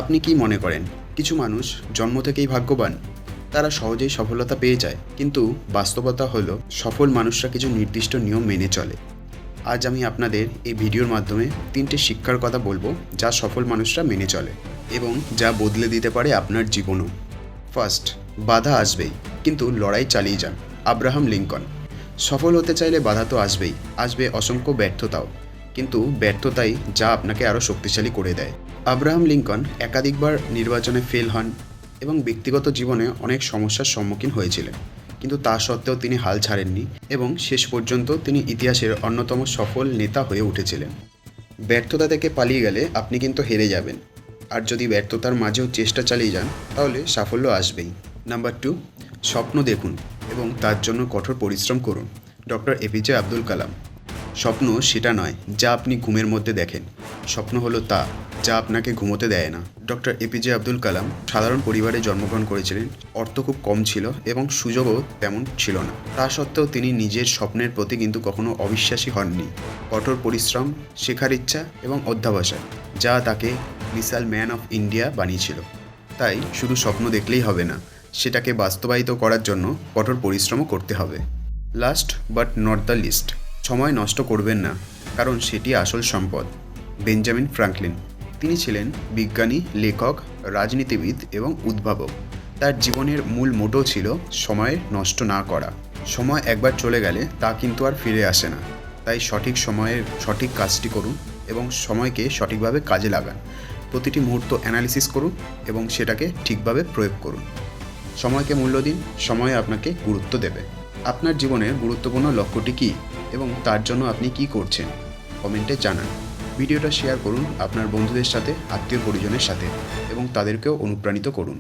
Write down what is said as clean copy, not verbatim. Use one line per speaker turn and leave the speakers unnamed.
আপনি কি মনে করেন কিছু মানুষ জন্ম থেকেই ভাগ্যবান? তারা সহজেই সফলতা পেয়ে যায়, কিন্তু বাস্তবতা হলো সফল মানুষরা কিছু নির্দিষ্ট নিয়ম মেনে চলে। আজ আমি আপনাদের এই ভিডিওর মাধ্যমে 3টে শিক্ষার কথা বলবো যা সফল মানুষরা মেনে চলে এবং যা বদলে দিতে পারে আপনার জীবনও। ফার্স্ট, বাধা আসবেই, কিন্তু লড়াই চালিয়ে যান। Abraham Lincoln. সফল হতে চাইলে বাধা তো আসবেই, আসবে অসংখ্য ব্যর্থতাও, কিন্তু ব্যর্থতাই যা আপনাকে আরও শক্তিশালী করে দেয়। আব্রাহাম লিঙ্কন একাধিকবার নির্বাচনে ফেল হন এবং ব্যক্তিগত জীবনে অনেক সমস্যার সম্মুখীন হয়েছিলেন, কিন্তু তা সত্ত্বেও তিনি হাল ছাড়েননি এবং শেষ পর্যন্ত তিনি ইতিহাসের অন্যতম সফল নেতা হয়ে উঠেছিলেন। ব্যর্থতা থেকে পালিয়ে গেলে আপনি কিন্তু হেরে যাবেন, আর যদি ব্যর্থতার মাঝেও চেষ্টা চালিয়ে যান তাহলে সাফল্য আসবেই। নাম্বার 2, স্বপ্ন দেখুন এবং তার জন্য কঠোর পরিশ্রম করুন। Doctor APJ Abdul Kalam. স্বপ্ন সেটা নয় যা আপনি ঘুমের মধ্যে দেখেন, স্বপ্ন হলো তা যা আপনাকে ঘুমোতে দেয় না। ডক্টর এপিজে আব্দুল কালাম সাধারণ পরিবারে জন্মগ্রহণ করেছিলেন। অর্থ খুব কম ছিল এবং সুযোগও তেমন ছিল না। তা সত্ত্বেও তিনি নিজের স্বপ্নের প্রতি কিন্তু কখনো অবিশ্বাসী হননি। কঠোর পরিশ্রম, শেখার ইচ্ছা এবং অধ্যাবসায় যা তাকে মিসাইল ম্যান অফ ইন্ডিয়া বানিয়েছিল। তাই শুধু স্বপ্ন দেখলেই হবে না, সেটাকে বাস্তবায়িত করার জন্য কঠোর পরিশ্রমও করতে হবে। Last but not the least, সময় নষ্ট করবেন না, কারণ সেটি আসল সম্পদ। Benjamin Franklin. তিনি ছিলেন বিজ্ঞানী, লেখক, রাজনীতিবিদ এবং উদ্ভাবক। তার জীবনের মূল মোটো ছিল সময় নষ্ট না করা। সময় একবার চলে গেলে তা কিন্তু আর ফিরে আসে না। তাই সঠিক সময়ে সঠিক কাজটি করুন এবং সময়কে সঠিকভাবে কাজে লাগান। প্রতিটি মুহূর্ত অ্যানালিসিস করুন এবং সেটাকে ঠিকভাবে প্রয়োগ করুন। সময়কে মূল্য দিন, সময় আপনাকে গুরুত্ব দেবে। আপনার জীবনের গুরুত্বপূর্ণ লক্ষ্যটি কী এবং তার জন্য আপনি কী করছেন? কমেন্টে জানান। ভিডিওটা শেয়ার করুন আপনার বন্ধুদের সাথে, আত্মীয় পরিজনের সাথে এবং তাদেরকেও অনুপ্রাণিত করুন।